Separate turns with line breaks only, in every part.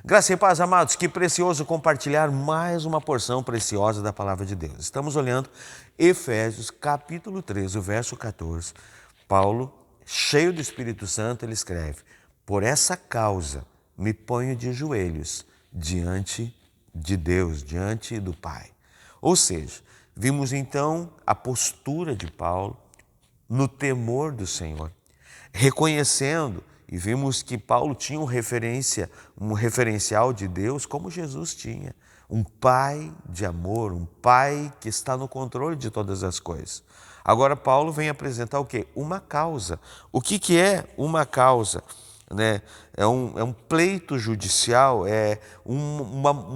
Graça e paz, amados, que precioso compartilhar mais uma porção preciosa da palavra de Deus. Estamos olhando Efésios capítulo 3, o verso 14. Paulo, cheio do Espírito Santo, ele escreve: por essa causa me ponho de joelhos diante de Deus, diante do Pai. Ou seja, vimos então a postura de Paulo no temor do Senhor, reconhecendo, e vimos que Paulo tinha um referencial de Deus como Jesus tinha. Um pai de amor, um pai que está no controle de todas as coisas. Agora Paulo vem apresentar o quê? Uma causa. O que é uma causa? É um pleito judicial, é um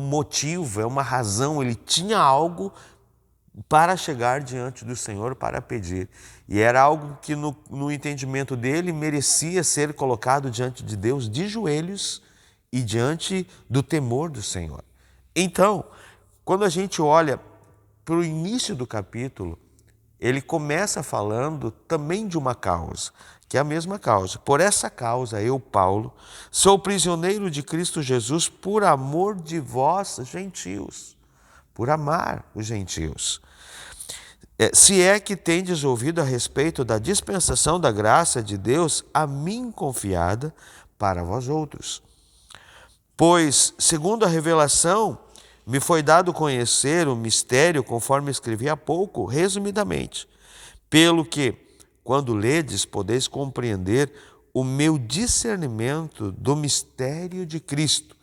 motivo, é uma razão. Ele tinha algo para chegar diante do Senhor para pedir. E era algo que no entendimento dele merecia ser colocado diante de Deus de joelhos e diante do temor do Senhor. Então, quando a gente olha para o início do capítulo, ele começa falando também de uma causa, que é a mesma causa. Por essa causa, eu, Paulo, sou prisioneiro de Cristo Jesus por amor de vós, gentios. Por amar os gentios. Se é que tendes ouvido a respeito da dispensação da graça de Deus a mim confiada para vós outros. Pois, segundo a revelação, me foi dado conhecer o mistério, conforme escrevi há pouco, resumidamente, pelo que, quando ledes, podeis compreender o meu discernimento do mistério de Cristo,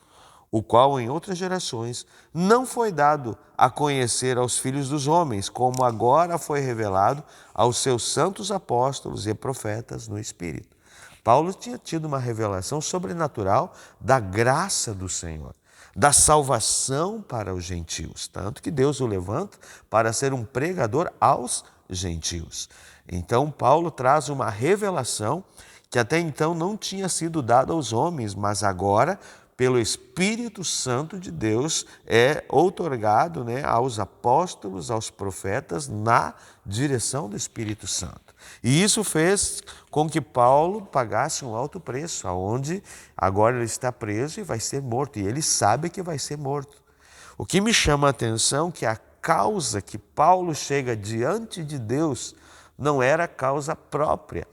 o qual em outras gerações não foi dado a conhecer aos filhos dos homens, como agora foi revelado aos seus santos apóstolos e profetas no Espírito. Paulo tinha tido uma revelação sobrenatural da graça do Senhor, da salvação para os gentios, tanto que Deus o levanta para ser um pregador aos gentios. Então Paulo traz uma revelação que até então não tinha sido dada aos homens, mas agora, pelo Espírito Santo de Deus, é outorgado aos apóstolos, aos profetas, na direção do Espírito Santo. E isso fez com que Paulo pagasse um alto preço, aonde agora ele está preso e vai ser morto, e ele sabe que vai ser morto. O que me chama a atenção é que a causa que Paulo chega diante de Deus não era causa própria.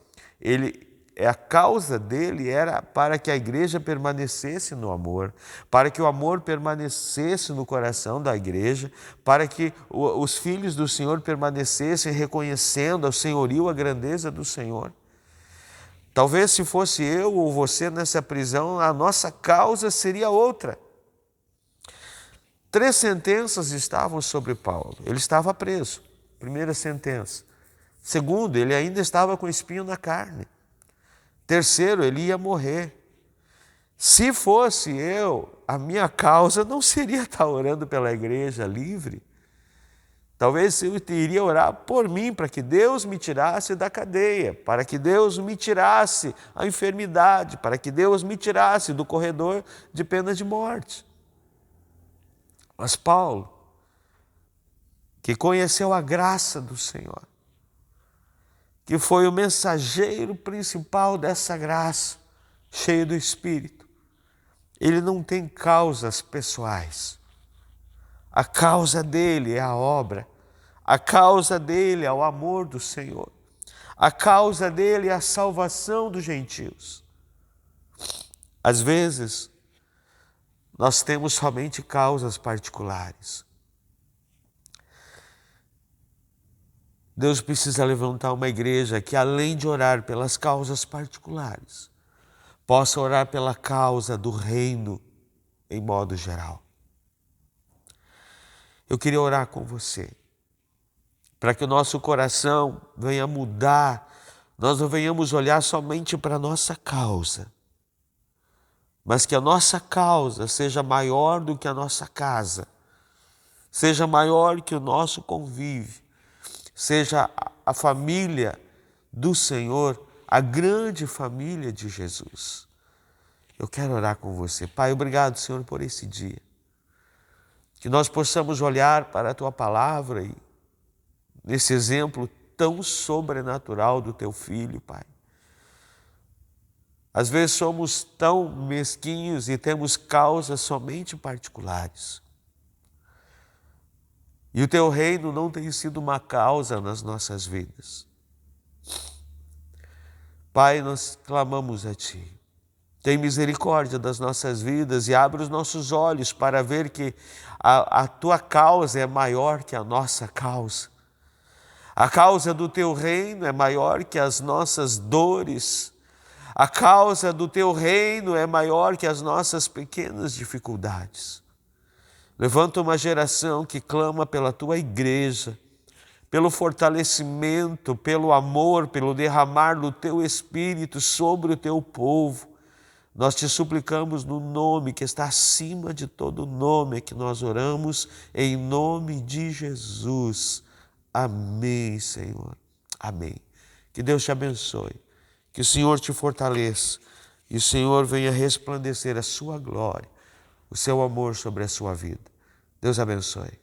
A causa dele era para que a igreja permanecesse no amor, para que o amor permanecesse no coração da igreja, para que os filhos do Senhor permanecessem reconhecendo o senhorio, a grandeza do Senhor. Talvez se fosse eu ou você nessa prisão, a nossa causa seria outra. 3 sentenças estavam sobre Paulo. Ele estava preso, primeira sentença. Segundo, ele ainda estava com espinho na carne. Terceiro, ele ia morrer. Se fosse eu, a minha causa não seria estar orando pela igreja livre. Talvez eu iria orar por mim, para que Deus me tirasse da cadeia, para que Deus me tirasse a enfermidade, para que Deus me tirasse do corredor de pena de morte. Mas Paulo, que conheceu a graça do Senhor, que foi o mensageiro principal dessa graça, cheio do Espírito, ele não tem causas pessoais. A causa dele é a obra, a causa dele é o amor do Senhor, a causa dele é a salvação dos gentios. Às vezes, nós temos somente causas particulares. Deus precisa levantar uma igreja que, além de orar pelas causas particulares, possa orar pela causa do reino em modo geral. Eu queria orar com você, para que o nosso coração venha mudar, nós não venhamos olhar somente para a nossa causa, mas que a nossa causa seja maior do que a nossa casa, seja maior que o nosso convívio, seja a família do Senhor, a grande família de Jesus. Eu quero orar com você. Pai, obrigado, Senhor, por esse dia. Que nós possamos olhar para a Tua palavra e nesse exemplo tão sobrenatural do Teu Filho, Pai. Às vezes somos tão mesquinhos e temos causas somente particulares. E o teu reino não tem sido uma causa nas nossas vidas. Pai, nós clamamos a Ti. Tem misericórdia das nossas vidas e abre os nossos olhos para ver que a Tua causa é maior que a nossa causa. A causa do Teu reino é maior que as nossas dores. A causa do Teu reino é maior que as nossas pequenas dificuldades. Levanta uma geração que clama pela Tua igreja, pelo fortalecimento, pelo amor, pelo derramar do Teu Espírito sobre o Teu povo. Nós Te suplicamos no nome que está acima de todo nome que nós oramos, em nome de Jesus. Amém, Senhor. Amém. Que Deus te abençoe, que o Senhor te fortaleça e o Senhor venha resplandecer a sua glória, o seu amor sobre a sua vida. Deus abençoe.